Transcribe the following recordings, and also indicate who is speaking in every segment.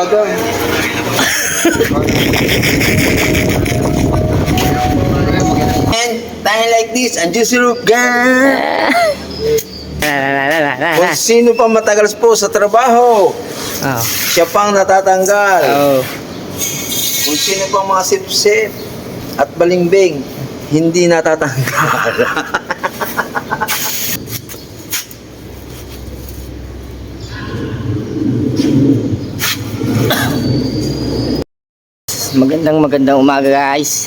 Speaker 1: And time like this, and just look kung sino pa matagal po sa trabaho, siya pang natatanggal. Kung sino pang mga sip-sip at balimbing, hindi natatanggal.
Speaker 2: Magandang umaga guys.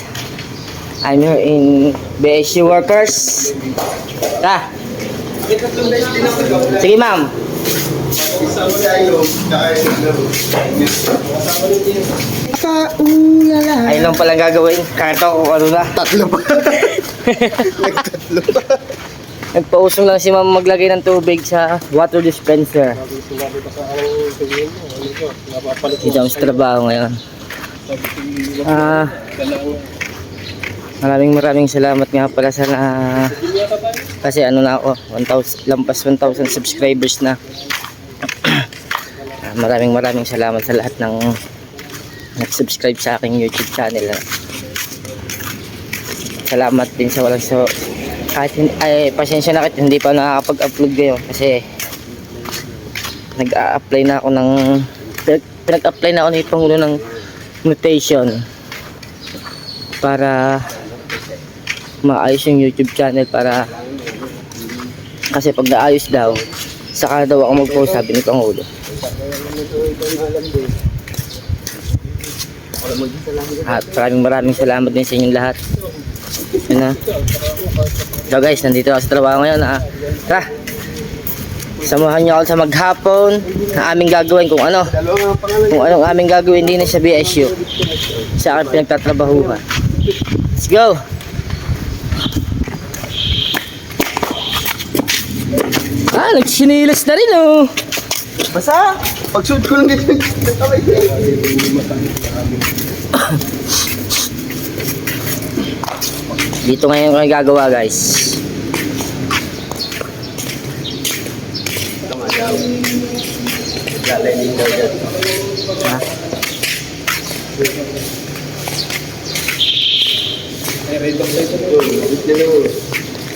Speaker 2: I'm here in BSU Workers. Sige ma'am. Ay lang palang gagawin. Karto kung ano na.
Speaker 1: Tatlo pa. Nagtatlo pa.
Speaker 2: Nagpausong lang si ma'am maglagay ng tubig sa water dispenser. Ito ang trabaho ngayon. Maraming salamat nga pala sa kasi ano na ako 1,000 subscribers na. Maraming salamat sa lahat ng nag-subscribe sa aking YouTube channel. Salamat din sa walang kahit pasensya na kahit hindi pa nakakapag-upload ngayon kasi nag-a-apply na ako ng pinag-apply na ako ng Pangulo ng notation para maayos yung YouTube channel, para kasi pag naayos daw saka daw ako mag-post, sabi ni Pangulo. At maraming salamat din sa inyong lahat. Yun na. So guys, nandito ako sa trabaho ngayon. Tara, samahan nyo ako sa maghapon na aming gagawin kung anong aming gagawin din sa BSU sa aking pinagtatrabahuhan. Let's go! Nagsinilas na rin oh!
Speaker 1: Basta, pag-shoot ko lang dito.
Speaker 2: Dito ngayon ko gagawa guys.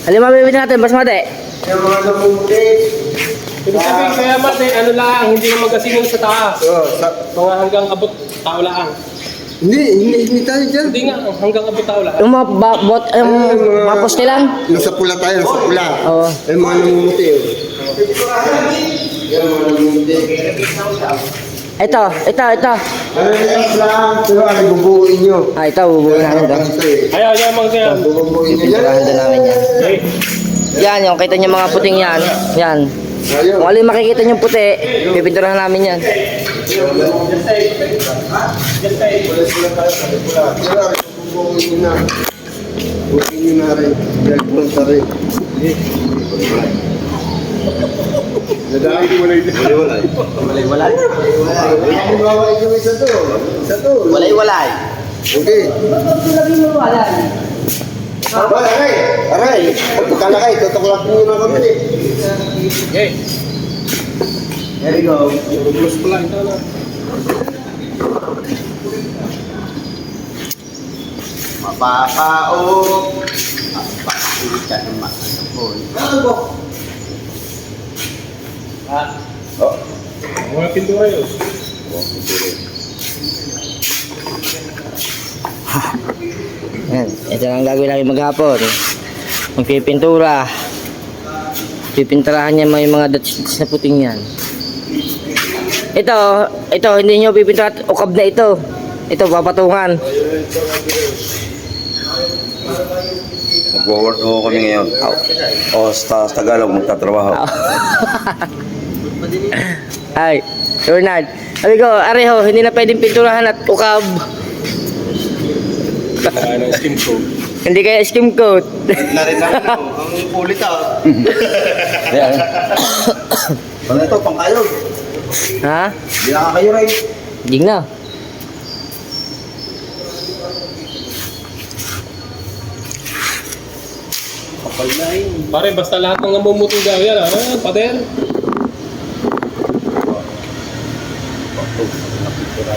Speaker 2: Halima bibili natin basmati.
Speaker 1: Yung mga namuti.
Speaker 3: Ibig sabihin kaya mate, ano lang, hindi naman kasingin sa taas. Mga hanggang abot tao lang.
Speaker 1: Hindi tayo dyan.
Speaker 3: Hindi nga, hanggang abot tao lang.
Speaker 2: Yung mga poste lang.
Speaker 1: Nasa pula tayo, nasa pula.
Speaker 2: Oo.
Speaker 1: Yung mga namumuti. Yung mga namumuti.
Speaker 2: Ito.
Speaker 1: Ayos lang, pero ano bubuuin nyo?
Speaker 2: Ito, bubuin namin ito.
Speaker 3: Ayaw, mga kaya.
Speaker 1: Bubuuin nyo yan.
Speaker 2: Pinturahan din namin yan. Yan, yung kita nyo mga puting yan. Yan. Kung alin makikita nyo puti, pipinturahan namin yan.
Speaker 1: Bubuuin nyo na. Bubuuin nyo na rin. Punta rin. Walay-walay.
Speaker 2: Walay-walay.
Speaker 1: Okay. Aray. Pagkalakay, tutuklap nyo na kami.
Speaker 3: Okay.
Speaker 1: There you go.
Speaker 3: Plus pala, ito na.
Speaker 1: Mapapao. Mapapita ng makasapon.
Speaker 3: Mga pintura yun.
Speaker 2: Yan, ito lang gagawin namin maghapon. Magpipintura. Pipinturahan niya may mga dots na puting yan. Ito, hindi nyo pipinturahan. Ukab na ito. Ito, papatungan.
Speaker 4: Mag-work ho kami ngayon. O sa Tagalog magtatrabaho.
Speaker 2: Ay, Bernard. Sabi ko, areho, hindi na pwedeng pinturahan at ukab.
Speaker 3: Kaya ng skim coat.
Speaker 2: Hindi kaya skim coat.
Speaker 1: Na rin namin ang ulit
Speaker 2: Ayan.
Speaker 1: Ano ito, pangkayod?
Speaker 2: Ha?
Speaker 1: Hindi na kayo rin.
Speaker 2: Ding na.
Speaker 3: Pare, basta lahat ng namumutong daw yan, pader.
Speaker 2: Alright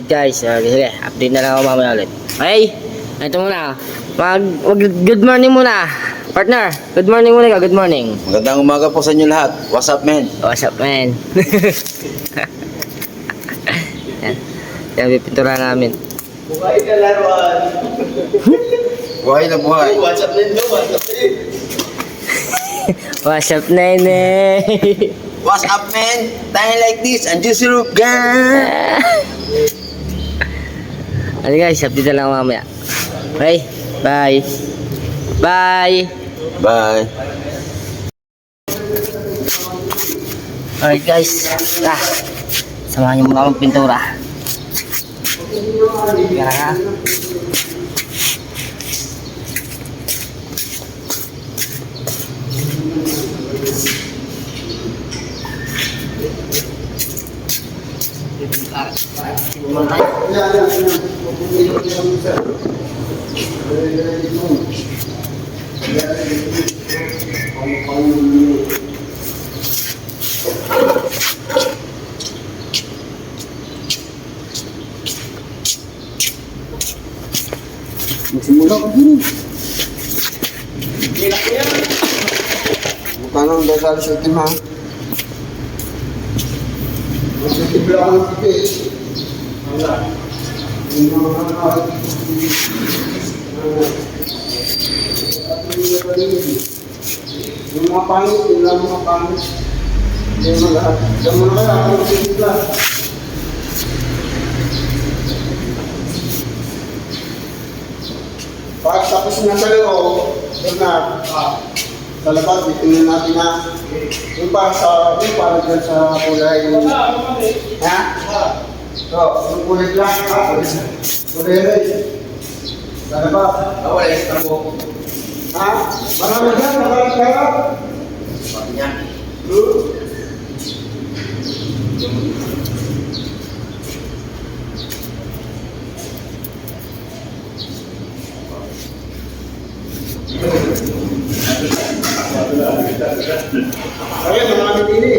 Speaker 2: guys, sige, update na lang ako mamaya ulit. Okay, ito muna. Good morning muna. Partner, good morning muna ka, good morning.
Speaker 1: Magandang umaga po sa inyo lahat. What's up, man?
Speaker 2: What's up, man? Yan. Yan, pipintura namin.
Speaker 1: Buhay ka laruan. Buhay na buhay. What's up, Nendo?
Speaker 2: What's up, nene?
Speaker 1: What's up, man? Time like this, and just look, girl.
Speaker 2: Ano guys, update na lang ako mamaya. Okay, bye. Bye.
Speaker 1: Bye.
Speaker 2: Alright guys, samahan niyo muna akong pintura. Tara.
Speaker 1: Magsimula ka din. Tanong dasal sa team ha. Magsimula ka ng tipis. Yung mga pangit, yung mga pangit. Yung mga lahat. Yung mga lahat, yung simula. Pag tapos na sa loob, yun na, sa labas, bitingin natin na yung para dyan sa kulay. Ha? So, yung kulay lang, kulay rin. Sa labas. Wala yung tabo. Ha? Marami dyan, marami kaya. Marami yan. Ayan, marami pili.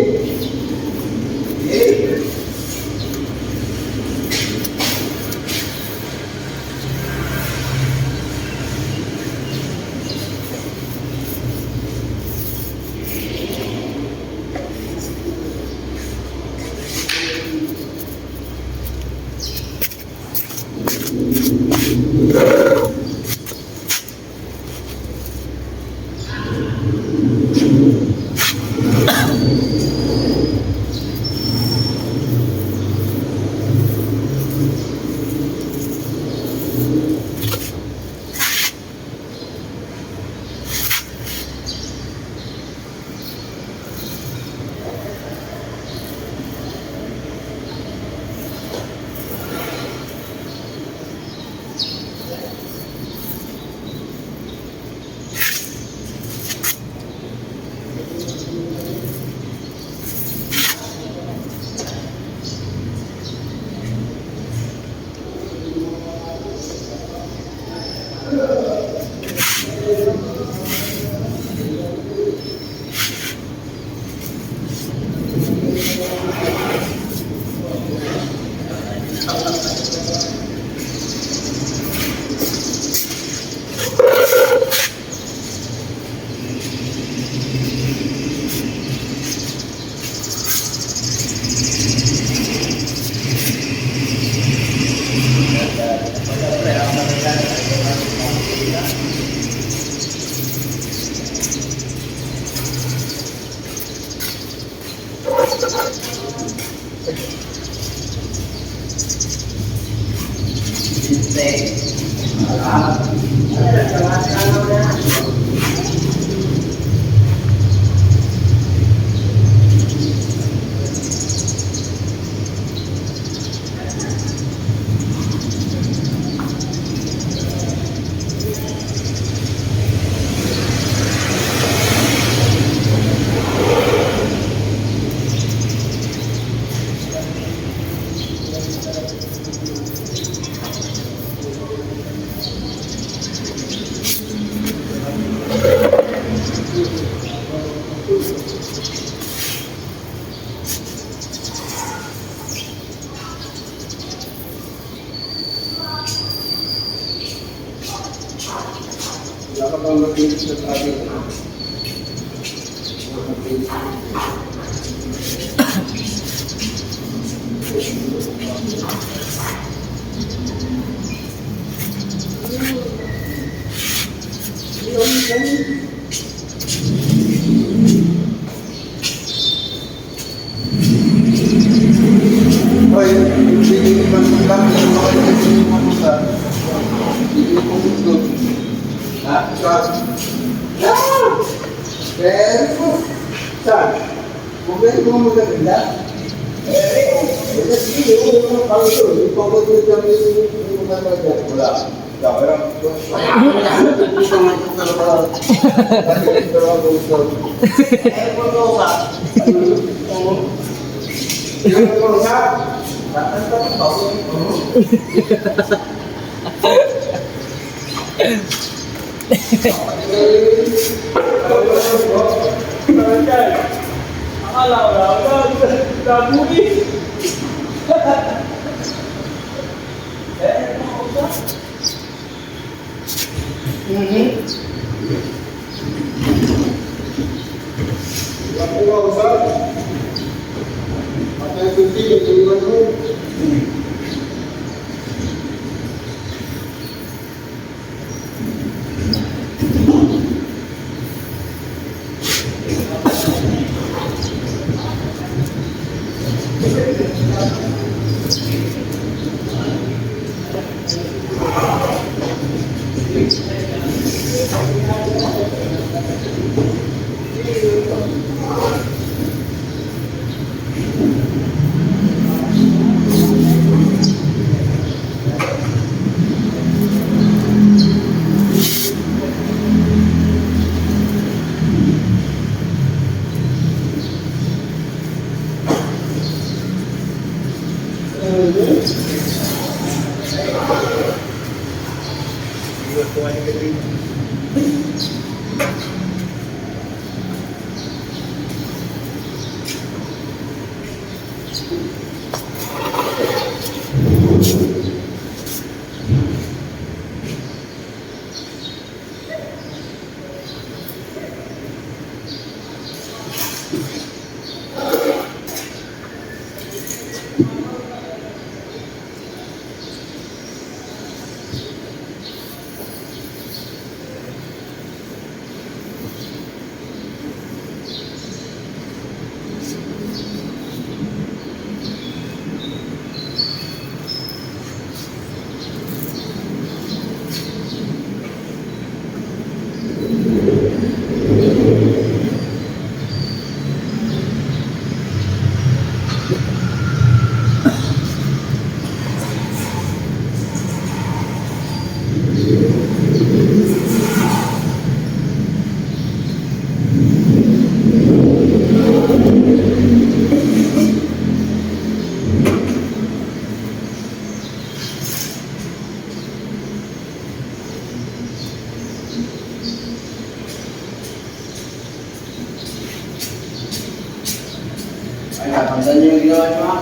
Speaker 1: Saan niyo yung ginawa niyo, ha?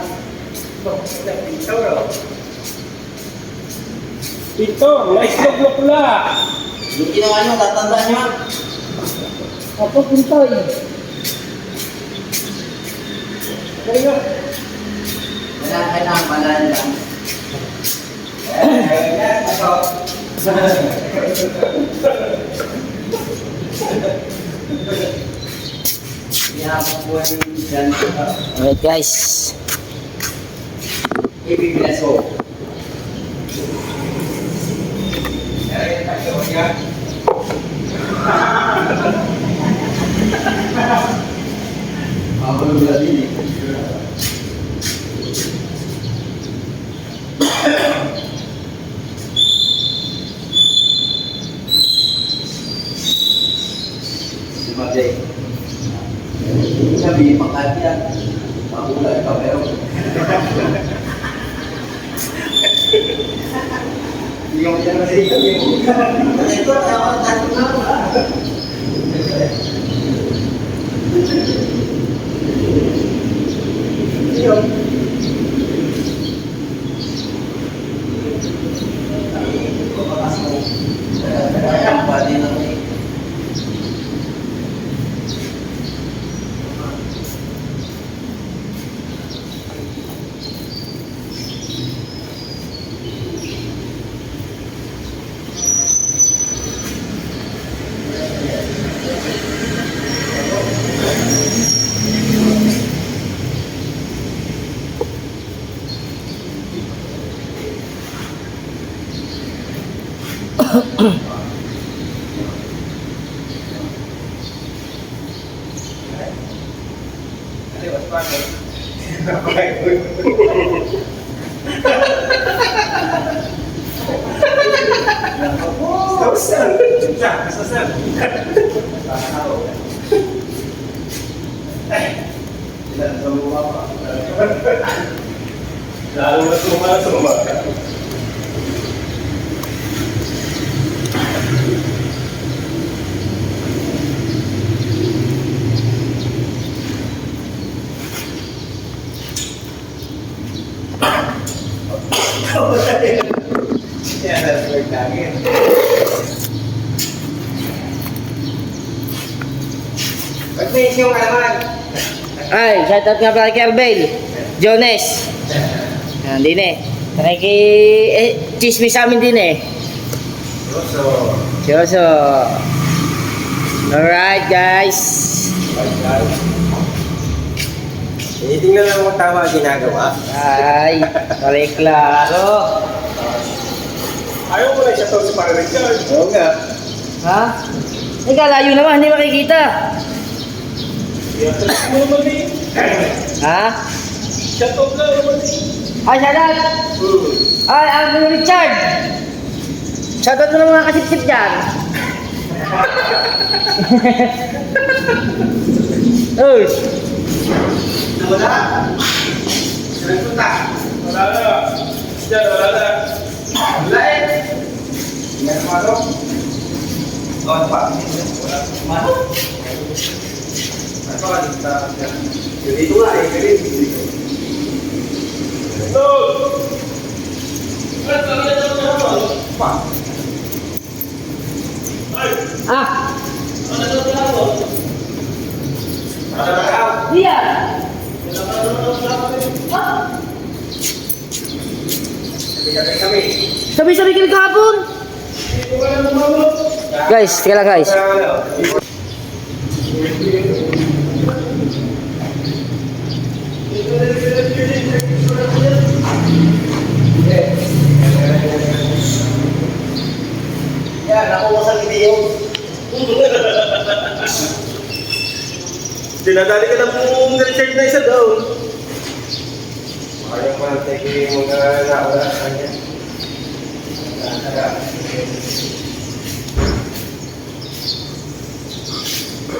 Speaker 3: Ito, naislog na pula.
Speaker 1: Yung ginawa niyo, tatandaan niyo, ha?
Speaker 2: Opo, Pintoy.
Speaker 1: Kailangan malaan lang.
Speaker 2: Alright guys.
Speaker 1: Ibibilaso. Ako yung lalini. Si Mate. Sabi, makatiyan. Makulay pa pero. Hindi ko siya masaya kami. Ito, tawag natin na ako. Yun. Kaya, pati na
Speaker 3: Lalo na sumama.
Speaker 2: Ay, shoutout nga pala kay Arbel. Jones. Yan, din eh. Nakiki... chismis sa amin din eh. Choso. Alright, guys.
Speaker 1: Tinitingnan lang kung tama ang ginagawa.
Speaker 2: Ay, klaro.
Speaker 3: Ayaw mo na siya to si Parang Richard.
Speaker 1: Oo nga.
Speaker 2: Ha? Ay, kalayo naman, hindi makikita.
Speaker 3: Shoutout mo naman eh.
Speaker 2: Ha?
Speaker 3: Shoutout lang naman eh.
Speaker 2: Ay, shoutout. Ay, Uncle Richard. Shoutout mo ng mga kasip-sip dyan. Uy.
Speaker 3: Wala na. Diyan, wala na.
Speaker 2: Ah. Iya. Sabi-sabi kami kahapon. Guys, teka lang guys.
Speaker 1: Yan, nakuha sa video.
Speaker 3: Dinadali ka lang mong Richard na isa daw.
Speaker 1: Ayaw ko lang tayo yung mga nauna sa kanya.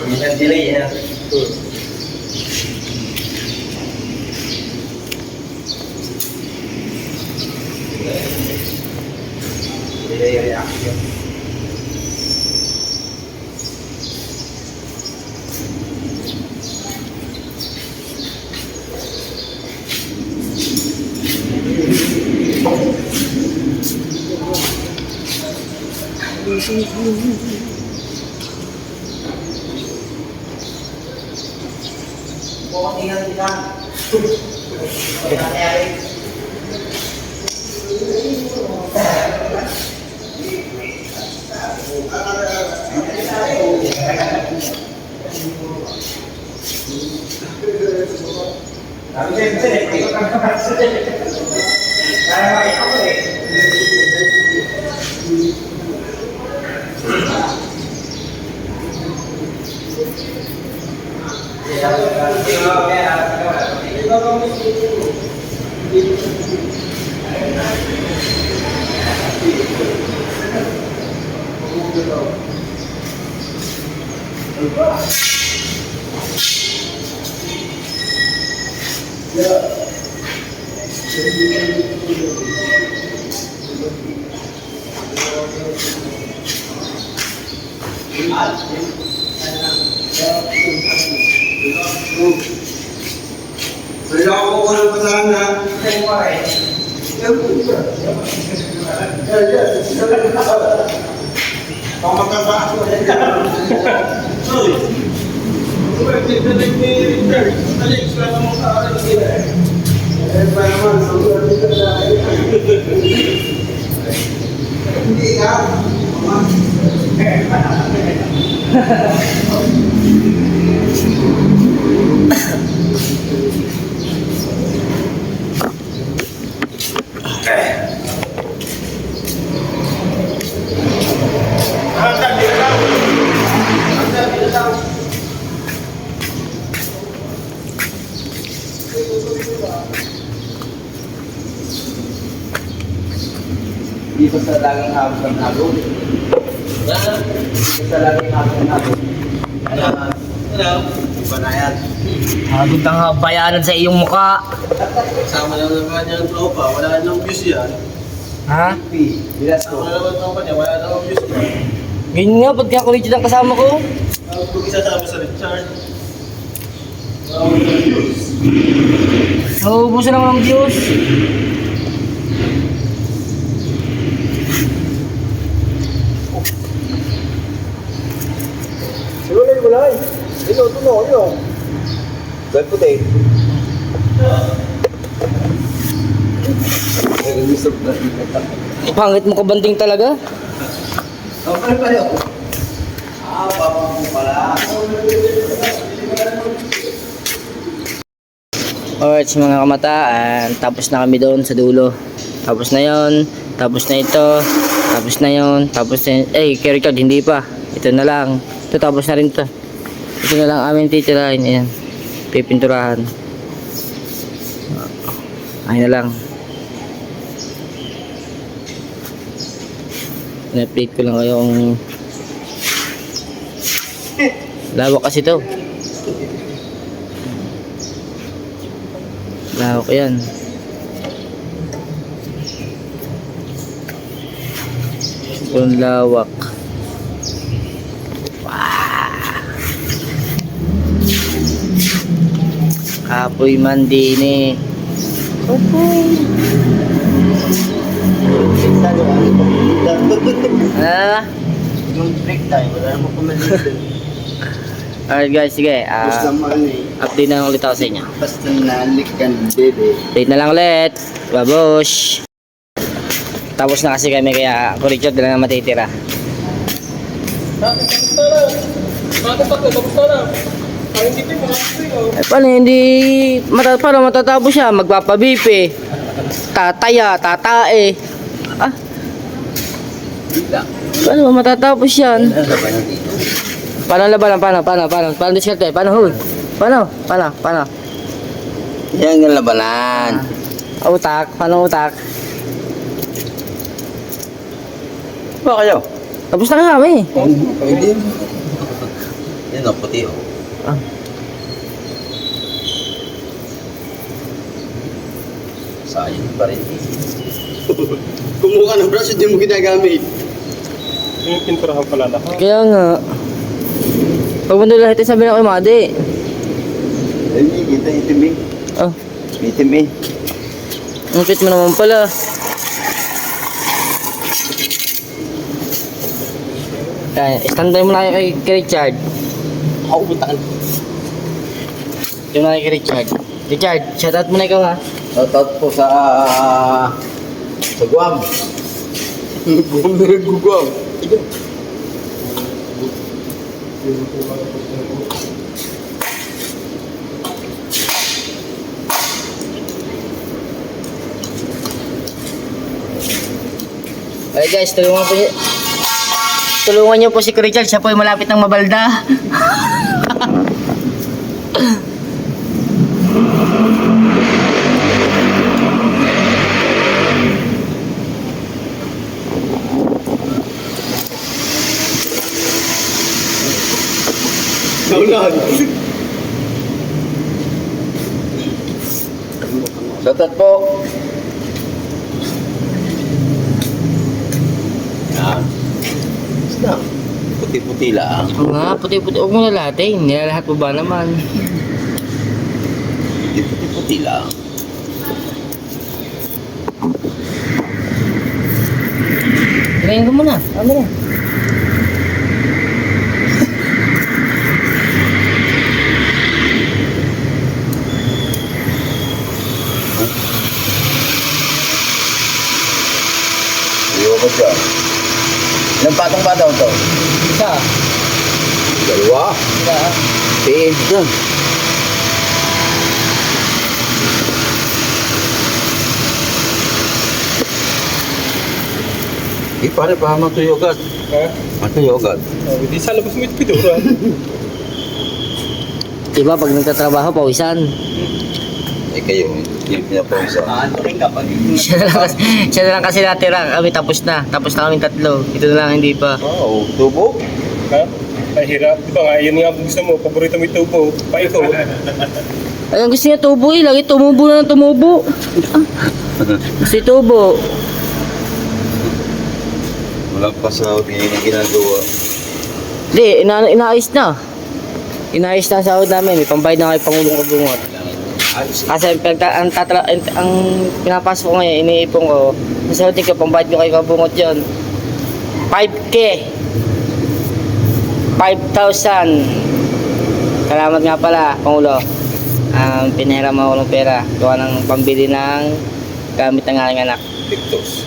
Speaker 1: Minsan delay yan. Delay reaction. Bukan tinggal kita. Wala ako ko lang pasahan na. Pamataba ako. Hindi ka. Dito sa laging hapon ng hapon. Dito sa laging hapon ng hapon. Ano? Iba na yan.
Speaker 2: Hagod ang bayaran sa iyong muka.
Speaker 3: Sama lang naman yung tropa, wala nang views yan.
Speaker 2: Ha?
Speaker 1: Bilas ko.
Speaker 3: Wala naman tropa niya, wala nang views yan.
Speaker 2: Ganyan nga, ba't ka kulit ang kasama ko?
Speaker 3: Kung isasama sa Richard,
Speaker 2: Nauubusan naman ng Diyos.
Speaker 1: Wala. Ito, yun. Dahil puti.
Speaker 2: Pangit mo kabanding talaga.
Speaker 1: Okay pa yun. Papa mo pala.
Speaker 2: Alright, sa mga kamataan, tapos na kami doon sa dulo. Tapos na yon, tapos na ito, tapos na yon, tapos na kay Richard, hindi pa. Ito na lang. Ito, tapos na rin to. Ito na lang amin titirahin. Ayan, pipinturahan. Ayun na lang. Na-update ko lang kayo kung lawak kasi to. Lawak yan. Sobrang lawak. Kapoy man din eh. Ah?
Speaker 1: Don't break tayo. Wala naman pumalito.
Speaker 2: Alright guys, sige.
Speaker 1: Basta naman eh.
Speaker 2: Update na lang ulit ako sa inyo.
Speaker 1: Basta nalikan, bebe.
Speaker 2: Update na lang ulit. Babush. Tapos na kasi kami kaya ako Richard na lang matitira.
Speaker 3: tapos na. Ang hindi pa yung
Speaker 2: Paano hindi paano matatapos siya? Magpapabipe. Tataya, tatae. Ah? Paano matatapos yan? Paano labanan? Paano diskarte? Paano huy? Paano?
Speaker 1: Yan yung labanan.
Speaker 2: Utak, paano utak?
Speaker 1: Ba kayo?
Speaker 2: Tapos na kami.
Speaker 1: Pwede. Yan o, puti o.
Speaker 2: Ah.
Speaker 1: Sayang pa rin.
Speaker 5: Kumuha ng brush, hindi mo ginagamit.
Speaker 3: Yung pinturahan pala lahat.
Speaker 2: Kaya nga. Pag mundo lahat sabi na kay Madi.
Speaker 1: Ay, kita itim eh.
Speaker 2: Oh,
Speaker 1: Itim eh.
Speaker 2: ang cute mo naman pala. Yan, standby mo na kayo kay Richard.
Speaker 5: Ako, butaan.
Speaker 2: Yung na kay Richard. Richard, shoutout mo na ikaw ha.
Speaker 1: Shoutout po sa Guam.
Speaker 5: Gutom na nagugam.
Speaker 2: Ay guys, tulungan niyo po si Richard, siya po ay malapit ng mabalda.
Speaker 5: Naulan.
Speaker 1: Shoutout po. Yan. Basta. Puti-puti lang.
Speaker 2: Oo nga, puti-puti. Huwag mo nalating. Nilalahat mo ba naman?
Speaker 1: Puti-puti lang.
Speaker 2: Tirayin ko muna. Ano na?
Speaker 1: Iwan ko siya. Ilang patong ba daw to?
Speaker 2: Isa.
Speaker 1: Dalawa.
Speaker 2: Isa.
Speaker 1: PM dyan. Pare pa matuyo agad.
Speaker 3: Ha?
Speaker 1: Matuyo agad.
Speaker 3: Hindi sa labas mo ito pintura.
Speaker 2: Diba pag nagtatrabaho, pawisan.
Speaker 1: Eh kayo,
Speaker 4: Skip niya po isa.
Speaker 2: Siya na lang kasi natira. Kami tapos na. Tapos na kami tatlo. Ito na lang hindi pa.
Speaker 1: Oo, tubo.
Speaker 3: Ha? Mahirap. Di ba nga, yun nga gusto mo. Paborito mo yung tubo. Paiko.
Speaker 2: Ayun gusto niya tubo eh. Lagi tumubo na ng tumubo. Gusto niya tubo.
Speaker 4: Walang pasahod niya yung ginagawa.
Speaker 2: Hindi, inaayos na. Inaayos na ang sahod namin. May pambayad na kayo pangulong kabungot. Kasi ang pinapasok ko ngayon, iniipon ko. Sasahutin ko, pambayad ko kayo kabungot yun. 5K. 5,000. Salamat nga pala, Pangulo. Pinahiram ako ng pera. Gawa ng pambili ng gamit ng aking anak.
Speaker 3: Pictos.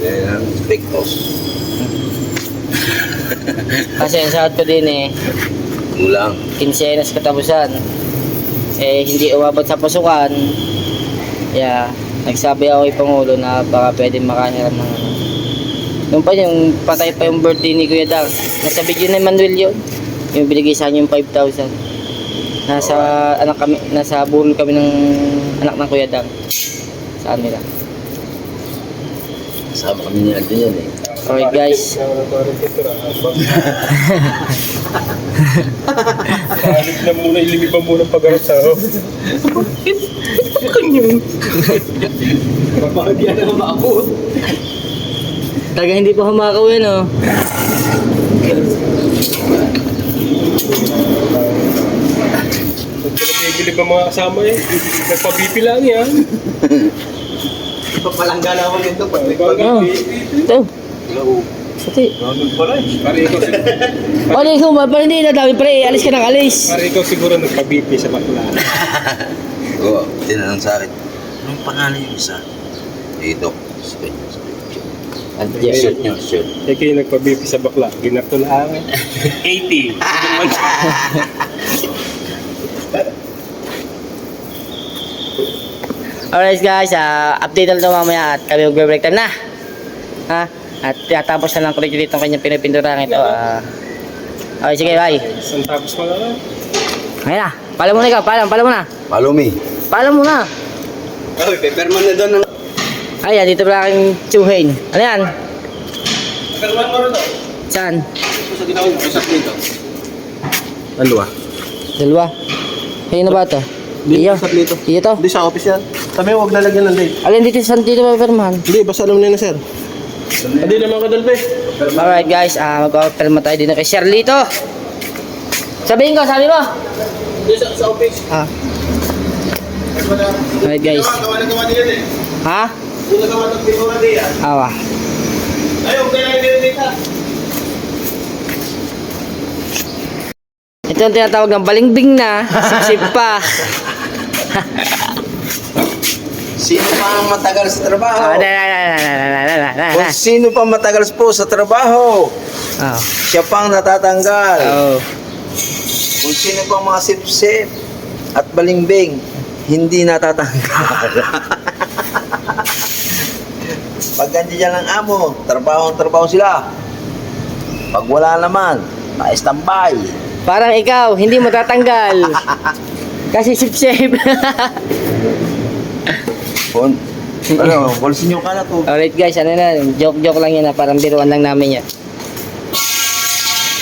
Speaker 4: Then, Pictos.
Speaker 2: Kasi ang sahod ko din eh,
Speaker 4: Kulang.
Speaker 2: kinsenas katapusan. Eh, hindi umabot sa pasukan. Kaya, nagsabi ako kay Pangulo na baka pwede makahiram ng ano. Yung pa yung patay pa yung birthday ni Kuya Dang. Nasa video ni Manuel yun. Yung binigay sa akin yung 5,000. Nasa burol kami ng anak ng Kuya Dang. Sa nila.
Speaker 4: Kasama kami niya din yan eh.
Speaker 2: Okay guys.
Speaker 3: Palit na muna, ilimi pa muna pag-aras ako.
Speaker 5: Bakit yan na maabot?
Speaker 2: Taga hindi pa humakaw yan oh.
Speaker 3: Bibili pa mga kasama eh. Nagpa-BP lang yan.
Speaker 5: Papalanggana ako nito.
Speaker 2: Oh. Ito. Sati.
Speaker 3: Pare ikaw siguro,
Speaker 2: Wala ikaw ba? Parang hindi na dami pre. Alis ka ng alis.
Speaker 3: pare ikaw siguro nagpa-BP sa bakla.
Speaker 4: Oo, tinanong sa akin. Anong pangalan yung isa? Dito.
Speaker 2: Andiyan.
Speaker 4: Shoot nyo, shoot.
Speaker 3: Eh kayo nagpa-BP sa bakla. Ginapto lang eh. 80.
Speaker 2: Alright guys, update na ito mamaya at kami mag-break time na. Ha? At tatapos na lang ko dito ang kanyang pinipinturang ito. Okay, sige, bye.
Speaker 3: Isang tapos mo na.
Speaker 2: Ngayon na. Pala muna ikaw, pala muna.
Speaker 4: Follow me.
Speaker 2: Pala muna.
Speaker 5: Ay, paperman na doon.
Speaker 2: Ayan, dito pala aking tsuhin. Ano yan?
Speaker 5: Paperman mo rin daw.
Speaker 2: Saan?
Speaker 5: Ito sa ginawa mo, isa dito.
Speaker 3: Dalawa.
Speaker 2: Dalawa. Kayo na ba ito?
Speaker 5: Dito sa dito.
Speaker 2: Iyo to?
Speaker 5: Hindi sa office yan. Sabi mo, huwag lalagyan ng date.
Speaker 2: Alin dito sa dito pa permahan?
Speaker 5: Hindi, basta alam nila na, sir. Hindi naman ka dalbe.
Speaker 2: Alright guys, mag-perma tayo dito kay Sherlito. Sabihin ko, sabi mo.
Speaker 5: Hindi sa office.
Speaker 2: Alright guys.
Speaker 5: Gawa na gawa nila eh.
Speaker 2: Ha?
Speaker 5: Kung nagawa ng pintura niya.
Speaker 2: Awa.
Speaker 5: Ay, huwag kailangan nila dito.
Speaker 2: Ito ang tinatawag ng balingbing na. Sipsip pa.
Speaker 1: Sino pa ang matagal sa trabaho?
Speaker 2: Na.
Speaker 1: Kung sino pa matagal po sa trabaho,
Speaker 2: Oh.
Speaker 1: siya pang natatanggal.
Speaker 2: Oh.
Speaker 1: Kung sino pang mga sip-sip at balingbing, hindi natatanggal. Pag nandiyan lang amo, trabaho sila. Pag wala naman, na-standby.
Speaker 2: Parang ikaw, hindi mo tatanggal. Kasi sip-sip.
Speaker 1: Bolsin nyo ka na to.
Speaker 2: Alright guys, ano na, joke lang yun na, parang biruan lang namin yan.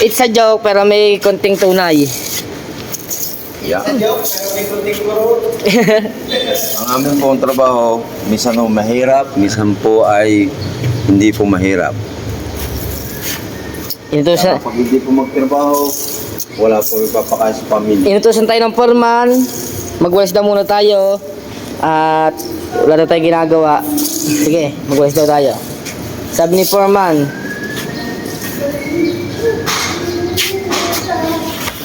Speaker 2: It's a joke pero may konting tunay.
Speaker 4: Yeah. Ang amin pong trabaho, minsan po mahirap, minsan po ay hindi po mahirap.
Speaker 2: Inutusan,
Speaker 1: Pag hindi po magtrabaho, wala po ipapakain sa pamilya.
Speaker 2: inutusan tayo ng foreman. Magwalis daw muna tayo. At wala daw tayo ginagawa. Sige, magwalis daw tayo. Sabi ni foreman.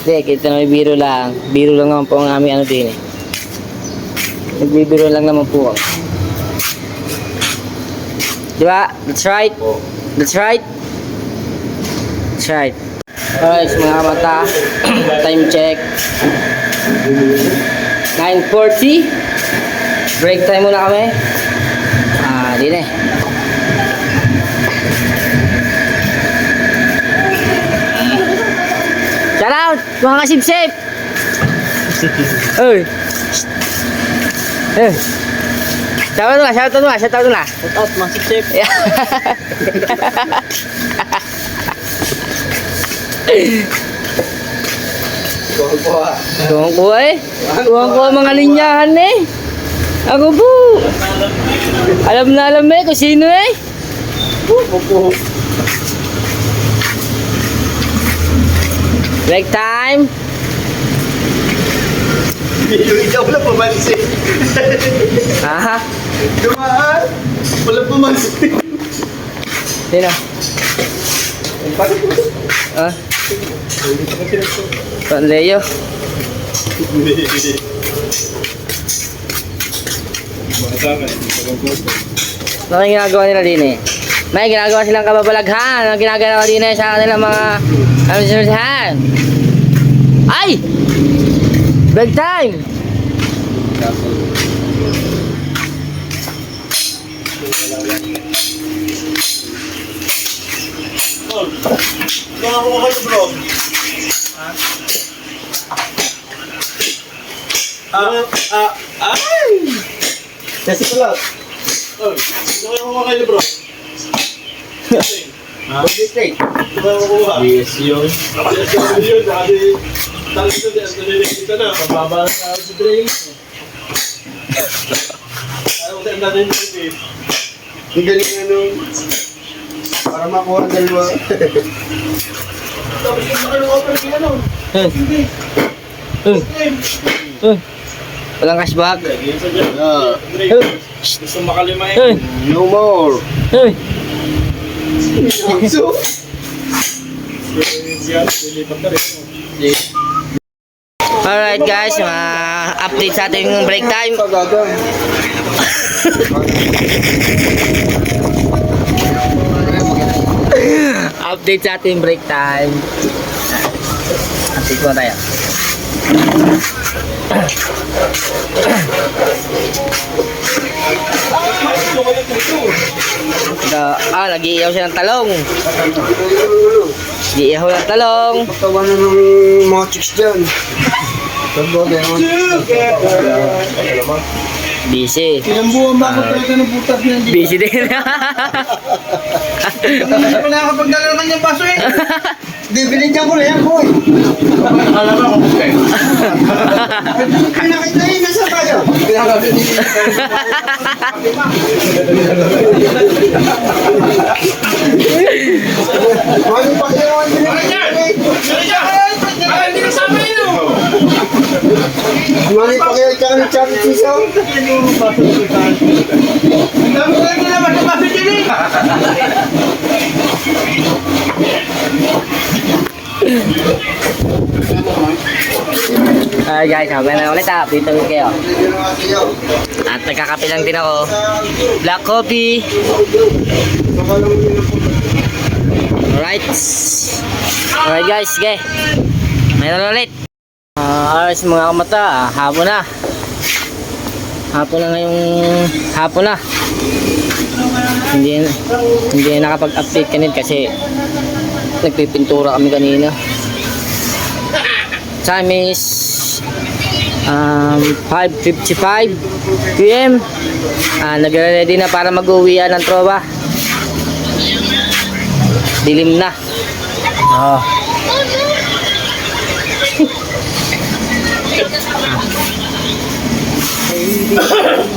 Speaker 2: Hindi, kita na may biro lang. Biro lang naman po ang aming ano din eh. Nagbibiro lang naman po ako. Diba? That's right. That's right. That's right. Alright, mga mata. Time check. 9:40. Break time muna kami. Di na eh. Shout out, mga kasip-sip. Uy. Eh. Shoutout na, shoutout na, shoutout na.
Speaker 3: Shoutout, Master Chef.
Speaker 2: Tuwang ko eh. Tuwang ko mga linyahan eh. Ako po. Alam na alam eh kung sino eh. Break time.
Speaker 5: Ikaw wala pumansin.
Speaker 2: Aha.
Speaker 5: Dumaan. Wala pumansin.
Speaker 2: Sino? Ah. Pan Leo. Ano yung ginagawa nila din eh? May ginagawa silang kababalaghan. Ano ginagawa din eh sa kanilang mga sinusihan? Ay! Break time!
Speaker 5: Mga ko kayo bro. Ay!
Speaker 1: Kasi pala,
Speaker 5: Mga kayo bro.
Speaker 1: mistake.
Speaker 5: Yes, yun. Yes, yun. Dahil talagang nalilita na. Mababa na sa drain. Ayaw ko tayo natin yung
Speaker 1: Ang galing ano, para makuha ang dalawa.
Speaker 5: tapos yung nakaluwa yung ano. Hindi.
Speaker 2: Walang cashback.
Speaker 5: Gusto makalima
Speaker 2: Hey!
Speaker 1: No more.
Speaker 2: Hey!
Speaker 1: So,
Speaker 5: Lilipat na rin.
Speaker 2: Alright guys, update sa ating break time. Update sa ating break time. Update ko tayo. Nag-iiyaw siya ng talong. Nag-iiyaw ng talong.
Speaker 1: tawa na ng mga chicks dyan.
Speaker 2: Busy.
Speaker 1: Ilang buwan ba ako talaga ng butas niyan?
Speaker 2: Busy din.
Speaker 1: Hindi pa nakakapagdala ng kanyang baso eh. Hindi, binigyan ko na yan, boy. Pinakita yun, nasa tayo. Mali pa kayo ang binigyan.
Speaker 5: Hindi kasama yun!
Speaker 1: Mali pa kayo tsaka ng Charlie Chiso. Ang dami ko lang nila magkabasa dyan eh.
Speaker 2: Alright guys, habang na ulit dito ulit kayo. At nagkakape lang din ako. Black coffee. Alright. Alright guys, sige. Mayroon ulit. Alright mga kamata, hapon na. Hapon na ngayong hapon na. Hindi nakapag-update kanina kasi nagpipintura kami kanina. Time is 5:55 PM. Nagre-ready na para mag-uwian ng tropa. Dilim na. Oh.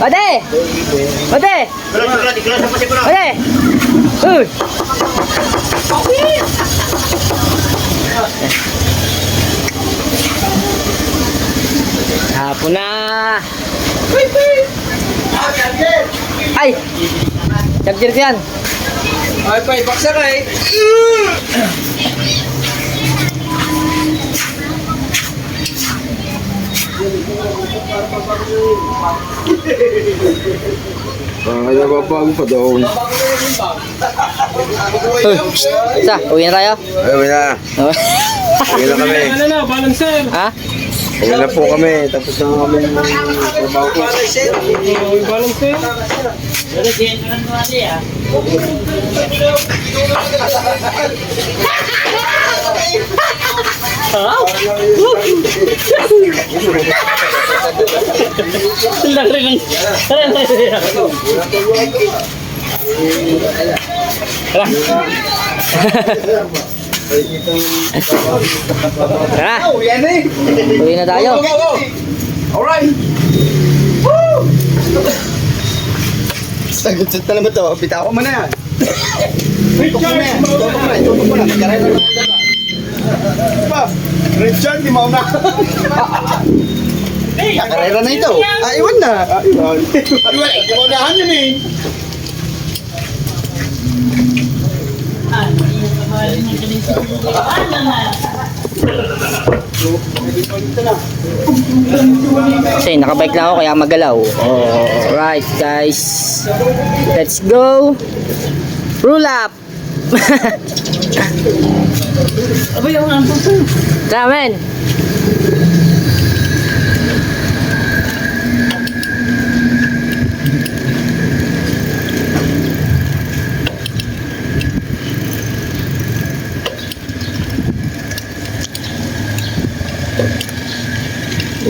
Speaker 2: Ate! Ate! Ate! Uy! Hapon na! Ay! Charger ko yan!
Speaker 1: Ay, pa, ipaksa ka eh. Kaya babago pa daw.
Speaker 2: Uy! Isa, uwi na tayo?
Speaker 1: Ay, uwi na. Uwi na kami.
Speaker 3: Ano na, balancer.
Speaker 2: Ha?
Speaker 1: Uwi na po kami. Tapos na kami ng trabaho ko.
Speaker 3: Balancer.
Speaker 2: Tara! Uwi na tayo.
Speaker 1: Alright! Woo! Sagot na naman to. Bitaw ko mo na yan. Tutok mo na yan. Tutok mo na. Tutok mo na. Magkaray na lang. Pa! Richard, di mo na. Kakarera na ito. Iwan na. Iwan. Di mo nahan yun eh.
Speaker 2: Kasi nakabike lang ako kaya magalaw. Alright guys. Let's go. Roll up. Tara men.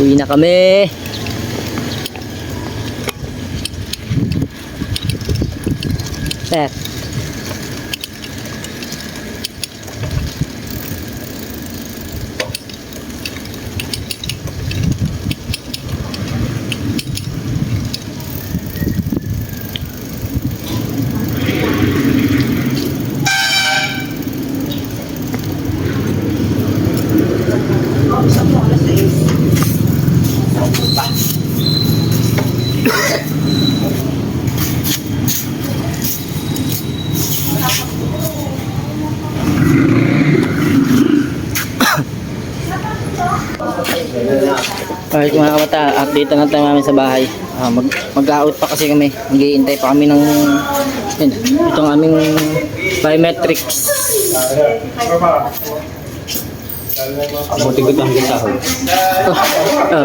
Speaker 2: Uwi na kami. Sir. Alright mga kabata, update na tayo namin sa bahay. Mag-out pa kasi kami. Mag-iintay pa kami ng yun, itong aming biometrics.
Speaker 3: Buti ko hanggang sahod.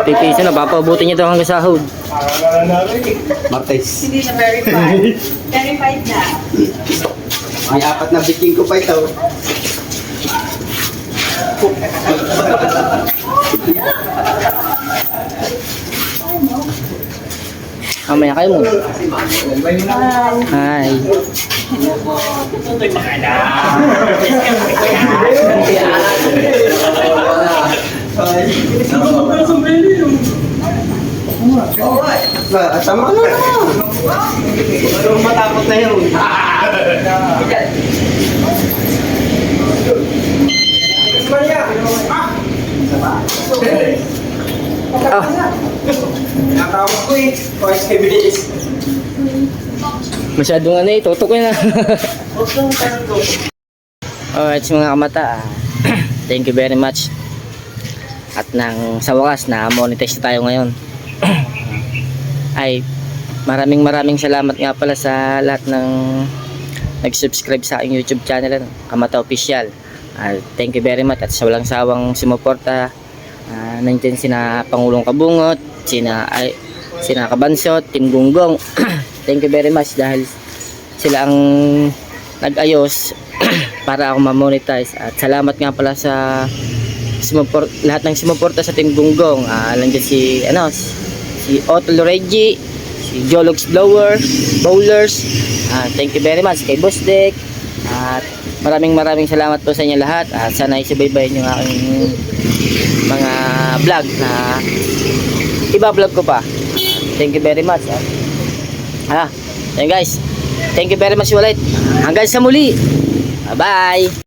Speaker 2: Pipisa na, papabuti niyo ito hanggang sahod.
Speaker 3: Martes.
Speaker 6: Hindi na verified. Verified na.
Speaker 1: May 4 na biking ko pa ito.
Speaker 2: Mamaya kayo mo. Hi.
Speaker 1: Tama na. Pero matakot na yun. Nakawag ko eh. Twice every days.
Speaker 2: Masyadong ano eh, tutok ko na. Alright mga kamata, thank you very much. At nang sa wakas na monetize na tayo ngayon. Ay maraming salamat nga pala sa lahat ng nag-subscribe sa aking YouTube channel, Kamata Official. Thank you very much at sa walang sawang sumuporta. Nandiyan sina Pangulong Kabungot, sina Kabansot, Team Gunggong. Thank you very much dahil sila ang nag-ayos para ako ma-monetize. At salamat nga pala sa lahat ng sumuporta sa Team Gunggong. Nandiyan si Otto Loreggi, si Jolox Bowlers. Thank you very much kay Boss Dick. At maraming salamat po sa inyo lahat. At sana isubaybayin yung aking mga vlog na iba-vlog ko pa. Thank you very much. Yan guys. Thank you very much ulit. Hanggang sa muli. Bye-bye.